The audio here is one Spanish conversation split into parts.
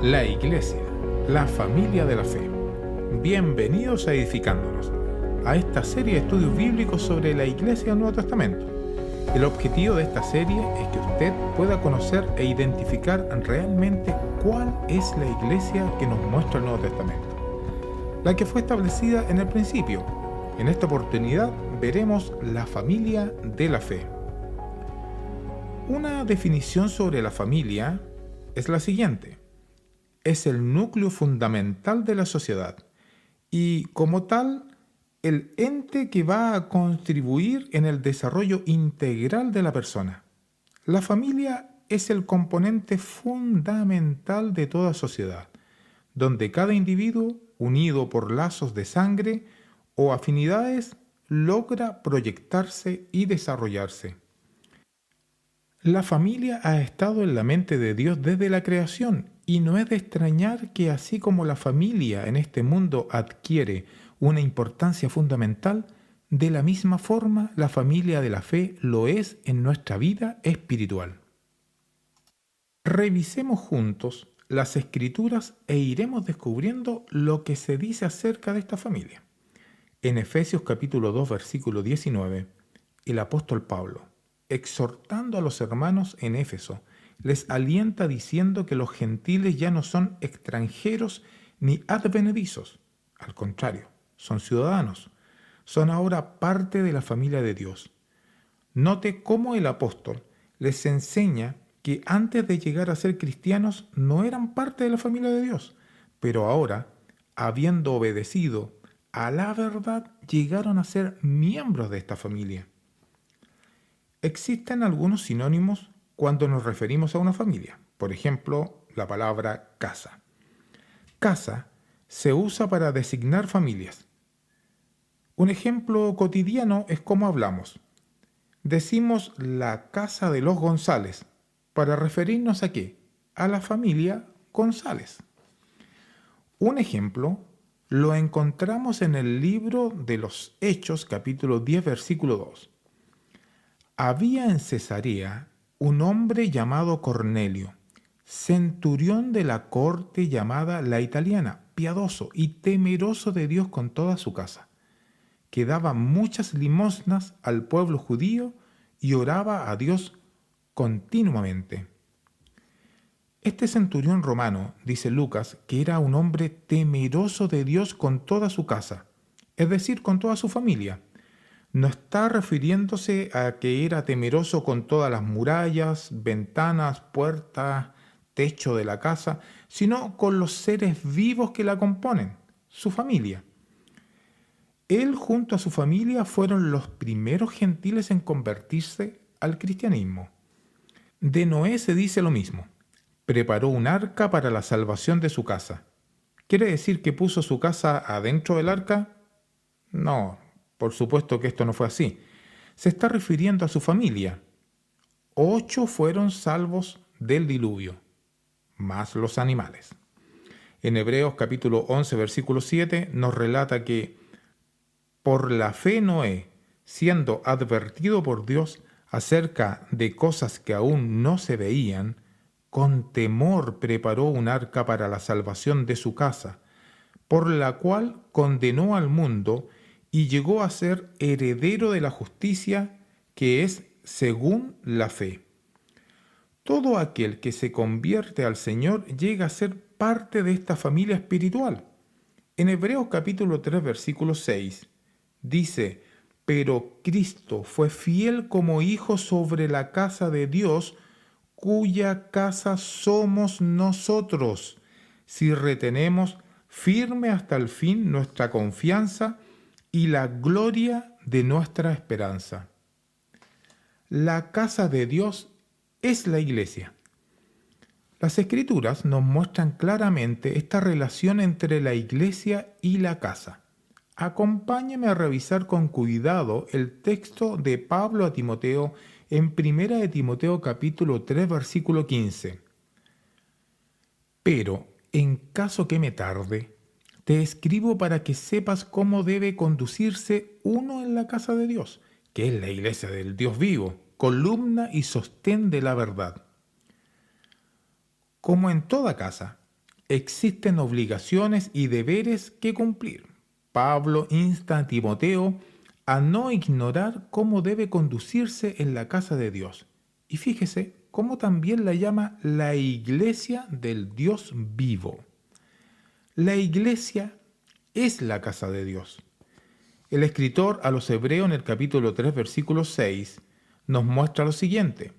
La Iglesia, la familia de la fe. Bienvenidos a Edificándonos, a esta serie de estudios bíblicos sobre la Iglesia del Nuevo Testamento. El objetivo de esta serie es que usted pueda conocer e identificar realmente cuál es la Iglesia que nos muestra el Nuevo Testamento, la que fue establecida en el principio. En esta oportunidad veremos la familia de la fe. Una definición sobre la familia es la siguiente: es el núcleo fundamental de la sociedad y, como tal, el ente que va a contribuir en el desarrollo integral de la persona. La familia es el componente fundamental de toda sociedad, donde cada individuo, unido por lazos de sangre o afinidades, logra proyectarse y desarrollarse. La familia ha estado en la mente de Dios desde la creación, y no es de extrañar que así como la familia en este mundo adquiere una importancia fundamental, de la misma forma la familia de la fe lo es en nuestra vida espiritual. Revisemos juntos las Escrituras e iremos descubriendo lo que se dice acerca de esta familia. En Efesios capítulo 2, versículo 19, el apóstol Pablo, exhortando a los hermanos en Éfeso, les alienta diciendo que los gentiles ya no son extranjeros ni advenedizos. Al contrario, son ciudadanos. Son ahora parte de la familia de Dios. Note cómo el apóstol les enseña que antes de llegar a ser cristianos no eran parte de la familia de Dios, pero ahora, habiendo obedecido a la verdad, llegaron a ser miembros de esta familia. Existen algunos sinónimos cuando nos referimos a una familia. Por ejemplo, la palabra casa. Casa se usa para designar familias. Un ejemplo cotidiano es cómo hablamos. Decimos la casa de los González para referirnos ¿a qué? A la familia González. Un ejemplo lo encontramos en el libro de los Hechos, capítulo 10, versículo 2. Había en Cesarea un hombre llamado Cornelio, centurión de la corte llamada la Italiana, piadoso y temeroso de Dios con toda su casa, que daba muchas limosnas al pueblo judío y oraba a Dios continuamente. Este centurión romano, dice Lucas, que era un hombre temeroso de Dios con toda su casa, es decir, con toda su familia. No está refiriéndose a que era temeroso con todas las murallas, ventanas, puertas, techo de la casa, sino con los seres vivos que la componen, su familia. Él junto a su familia fueron los primeros gentiles en convertirse al cristianismo. De Noé se dice lo mismo. Preparó un arca para la salvación de su casa. ¿Quiere decir que puso su casa adentro del arca? No. Por supuesto que esto no fue así. Se está refiriendo a su familia. 8 fueron salvos del diluvio, más los animales. En Hebreos capítulo 11, versículo 7, nos relata que por la fe Noé, siendo advertido por Dios acerca de cosas que aún no se veían, con temor preparó un arca para la salvación de su casa, por la cual condenó al mundo y llegó a ser heredero de la justicia que es según la fe. Todo aquel que se convierte al Señor llega a ser parte de esta familia espiritual. En Hebreos capítulo 3, versículo 6, dice: pero Cristo fue fiel como hijo sobre la casa de Dios, cuya casa somos nosotros, si retenemos firme hasta el fin nuestra confianza y la gloria de nuestra esperanza. La casa de Dios es la iglesia. Las Escrituras nos muestran claramente esta relación entre la iglesia y la casa. Acompáñame a revisar con cuidado el texto de Pablo a Timoteo en 1 de Timoteo capítulo 3, versículo 15. Pero, en caso que me tarde, te escribo para que sepas cómo debe conducirse uno en la casa de Dios, que es la iglesia del Dios vivo, columna y sostén de la verdad. Como en toda casa, existen obligaciones y deberes que cumplir. Pablo insta a Timoteo a no ignorar cómo debe conducirse en la casa de Dios. Y fíjese cómo también la llama la iglesia del Dios vivo. La iglesia es la casa de Dios. El escritor a los Hebreos en el capítulo 3, versículo 6, nos muestra lo siguiente.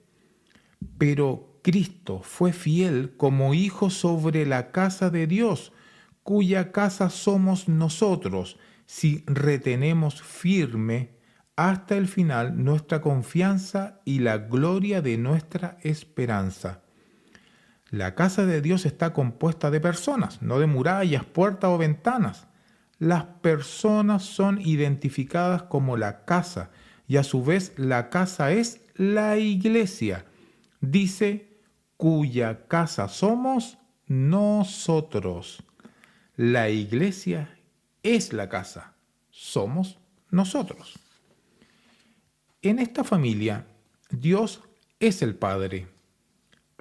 Pero Cristo fue fiel como hijo sobre la casa de Dios, cuya casa somos nosotros, si retenemos firme hasta el final nuestra confianza y la gloria de nuestra esperanza. La casa de Dios está compuesta de personas, no de murallas, puertas o ventanas. Las personas son identificadas como la casa y a su vez la casa es la iglesia. Dice, cuya casa somos nosotros. La iglesia es la casa, somos nosotros. En esta familia, Dios es el Padre.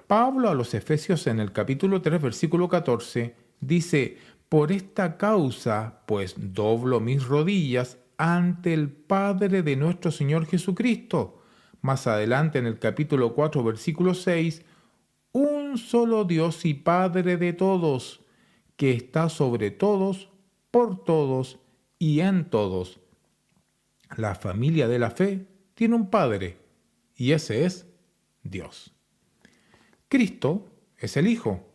Pablo a los Efesios en el capítulo 3, versículo 14, dice, por esta causa, pues doblo mis rodillas ante el Padre de nuestro Señor Jesucristo. Más adelante en el capítulo 4, versículo 6, un solo Dios y Padre de todos, que está sobre todos, por todos y en todos. La familia de la fe tiene un Padre, y ese es Dios. Cristo es el Hijo.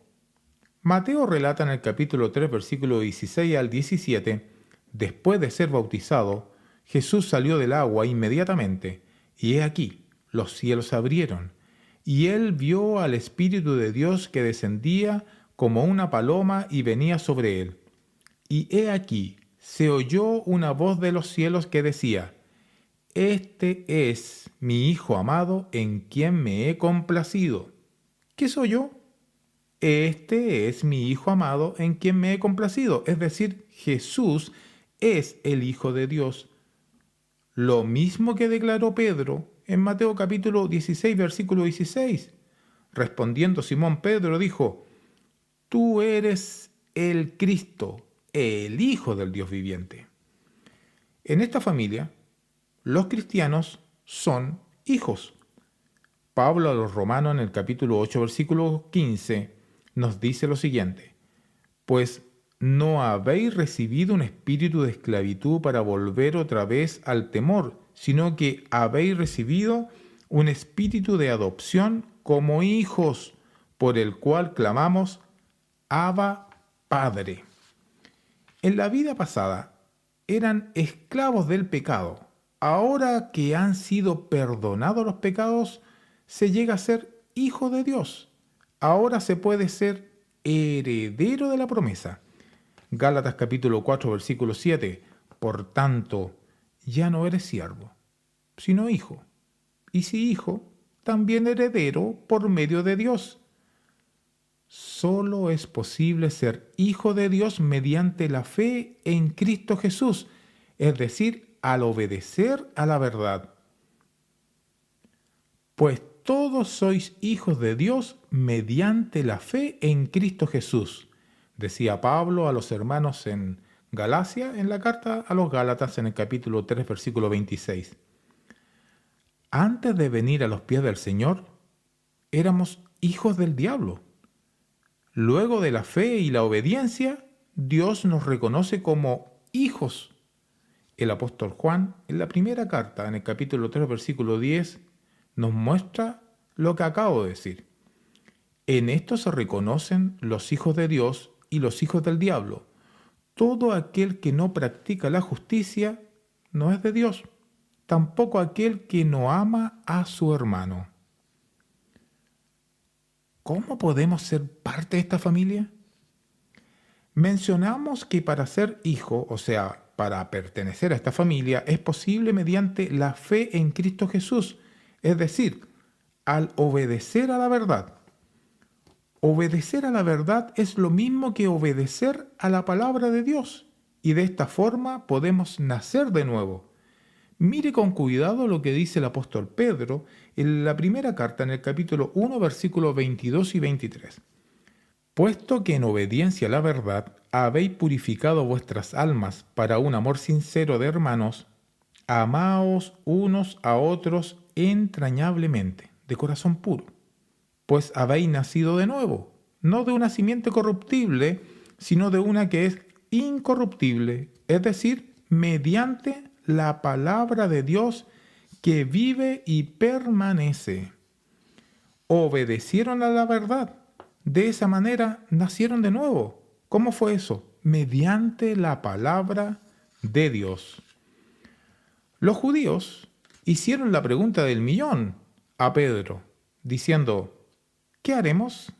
Mateo relata en el capítulo 3, versículo 16 al 17, después de ser bautizado, Jesús salió del agua inmediatamente, y he aquí, los cielos se abrieron, y él vio al Espíritu de Dios que descendía como una paloma y venía sobre él. Y he aquí, se oyó una voz de los cielos que decía, Este es mi Hijo amado en quien me he complacido. ¿Qué soy yo? Este es mi Hijo amado en quien me he complacido. Es decir, Jesús es el Hijo de Dios. Lo mismo que declaró Pedro en Mateo capítulo 16, versículo 16. Respondiendo Simón Pedro dijo, Tú eres el Cristo, el Hijo del Dios viviente. En esta familia, los cristianos son hijos. Pablo a los Romanos en el capítulo 8, versículo 15, nos dice lo siguiente, pues no habéis recibido un espíritu de esclavitud para volver otra vez al temor, sino que habéis recibido un espíritu de adopción como hijos, por el cual clamamos, Abba, Padre. En la vida pasada eran esclavos del pecado. Ahora que han sido perdonados los pecados, se llega a ser hijo de Dios. Ahora se puede ser heredero de la promesa. Gálatas capítulo 4, versículo 7. Por tanto, ya no eres siervo, sino hijo. Y si hijo, también heredero por medio de Dios. Solo es posible ser hijo de Dios mediante la fe en Cristo Jesús, es decir, al obedecer a la verdad. Pues todos sois hijos de Dios mediante la fe en Cristo Jesús, decía Pablo a los hermanos en Galacia, en la carta a los Gálatas en el capítulo 3, versículo 26. Antes de venir a los pies del Señor, éramos hijos del diablo. Luego de la fe y la obediencia, Dios nos reconoce como hijos. El apóstol Juan, en la primera carta, en el capítulo 3, versículo 10, nos muestra lo que acabo de decir. En esto se reconocen los hijos de Dios y los hijos del diablo. Todo aquel que no practica la justicia no es de Dios, tampoco aquel que no ama a su hermano. ¿Cómo podemos ser parte de esta familia? Mencionamos que para ser hijo, o sea, para pertenecer a esta familia, es posible mediante la fe en Cristo Jesús, es decir, al obedecer a la verdad. Obedecer a la verdad es lo mismo que obedecer a la palabra de Dios, y de esta forma podemos nacer de nuevo. Mire con cuidado lo que dice el apóstol Pedro en la primera carta en el capítulo 1, versículos 22 y 23. Puesto que en obediencia a la verdad habéis purificado vuestras almas para un amor sincero de hermanos, amaos unos a otros entrañablemente, de corazón puro, pues habéis nacido de nuevo, no de una simiente corruptible, sino de una que es incorruptible, es decir, mediante la palabra de Dios que vive y permanece. Obedecieron a la verdad. De esa manera nacieron de nuevo. ¿Cómo fue eso? Mediante la palabra de Dios. Los judíos hicieron la pregunta del millón a Pedro, diciendo, ¿qué haremos?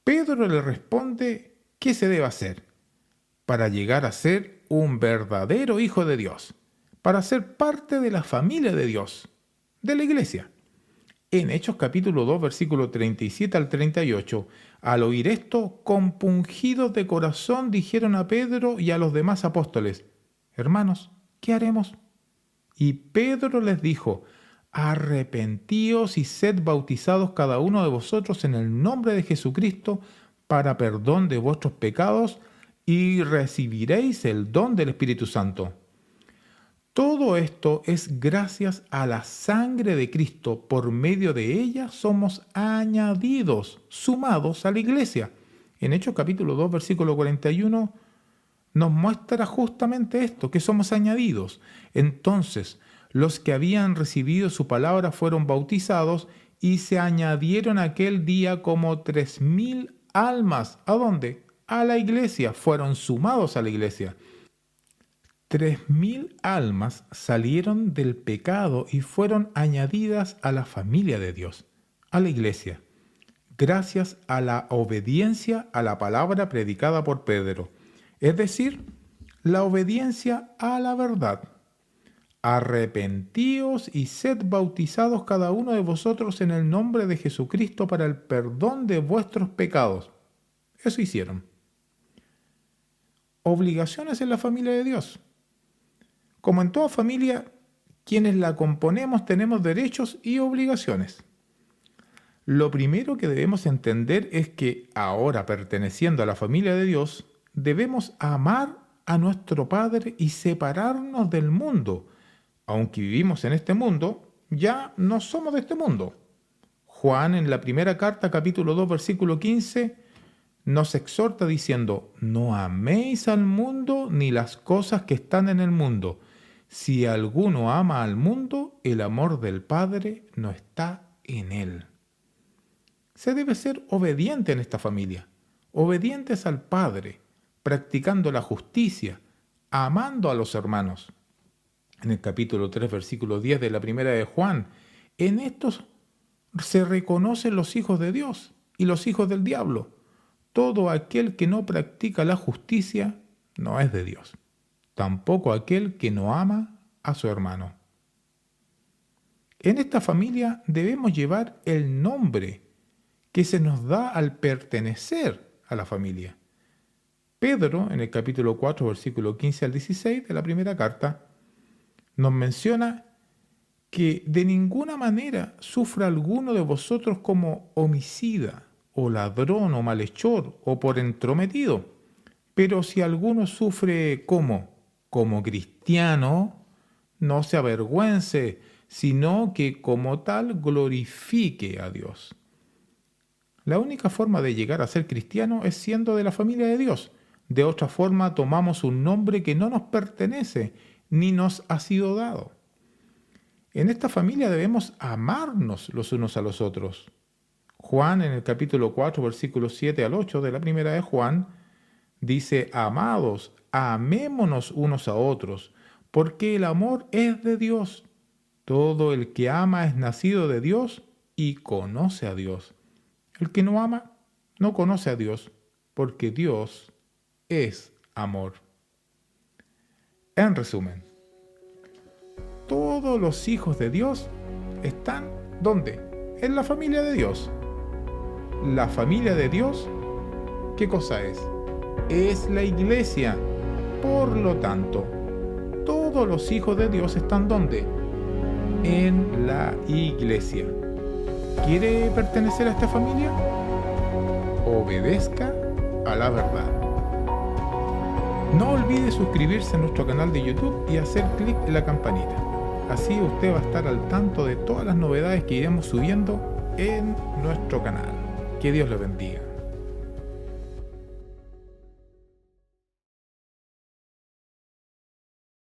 Pedro le responde, ¿qué se debe hacer para llegar a ser un verdadero hijo de Dios? Para ser parte de la familia de Dios, de la iglesia. En Hechos capítulo 2, versículo 37 al 38, al oír esto, compungidos de corazón, dijeron a Pedro y a los demás apóstoles, hermanos, ¿qué haremos? Y Pedro les dijo, arrepentíos y sed bautizados cada uno de vosotros en el nombre de Jesucristo para perdón de vuestros pecados y recibiréis el don del Espíritu Santo. Todo esto es gracias a la sangre de Cristo. Por medio de ella somos añadidos, sumados a la iglesia. En Hechos capítulo 2, versículo 41, nos muestra justamente esto, que somos añadidos. Entonces, los que habían recibido su palabra fueron bautizados y se añadieron aquel día como 3,000 almas. ¿A dónde? A la iglesia. Fueron sumados a la iglesia. 3,000 almas salieron del pecado y fueron añadidas a la familia de Dios, a la iglesia, gracias a la obediencia a la palabra predicada por Pedro, es decir, la obediencia a la verdad. Arrepentíos y sed bautizados cada uno de vosotros en el nombre de Jesucristo para el perdón de vuestros pecados. Eso hicieron. Obligaciones en la familia de Dios. Como en toda familia, quienes la componemos tenemos derechos y obligaciones. Lo primero que debemos entender es que ahora, perteneciendo a la familia de Dios, debemos amar a nuestro Padre y separarnos del mundo. Aunque vivimos en este mundo, ya no somos de este mundo. Juan, en la primera carta, capítulo 2, versículo 15, nos exhorta diciendo, no améis al mundo ni las cosas que están en el mundo. Si alguno ama al mundo, el amor del Padre no está en él. Se debe ser obediente en esta familia, obedientes al Padre, practicando la justicia, amando a los hermanos. En el capítulo 3, versículo 10 de la primera de Juan, en estos se reconocen los hijos de Dios y los hijos del diablo. Todo aquel que no practica la justicia no es de Dios. Tampoco aquel que no ama a su hermano. En esta familia debemos llevar el nombre que se nos da al pertenecer a la familia. Pedro, en el capítulo 4, versículo 15 al 16 de la primera carta, nos menciona que de ninguna manera sufra alguno de vosotros como homicida, o ladrón, o malhechor, o por entrometido. Pero si alguno sufre como cristiano, no se avergüence, sino que como tal glorifique a Dios. La única forma de llegar a ser cristiano es siendo de la familia de Dios. De otra forma, tomamos un nombre que no nos pertenece ni nos ha sido dado. En esta familia debemos amarnos los unos a los otros. Juan, en el capítulo 4, versículos 7 al 8 de la primera de Juan, dice, amados, amémonos unos a otros, porque el amor es de Dios. Todo el que ama es nacido de Dios y conoce a Dios. El que no ama no conoce a Dios, porque Dios es amor. En resumen, todos los hijos de Dios están ¿dónde? En la familia de Dios. La familia de Dios, ¿qué cosa es? Es la iglesia. Por lo tanto, todos los hijos de Dios están ¿dónde? En la iglesia. ¿Quiere pertenecer a esta familia? obedezca a la verdad. No olvide suscribirse a nuestro canal de YouTube y hacer clic en la campanita. Así usted va a estar al tanto de todas las novedades que iremos subiendo en nuestro canal. Que Dios le bendiga.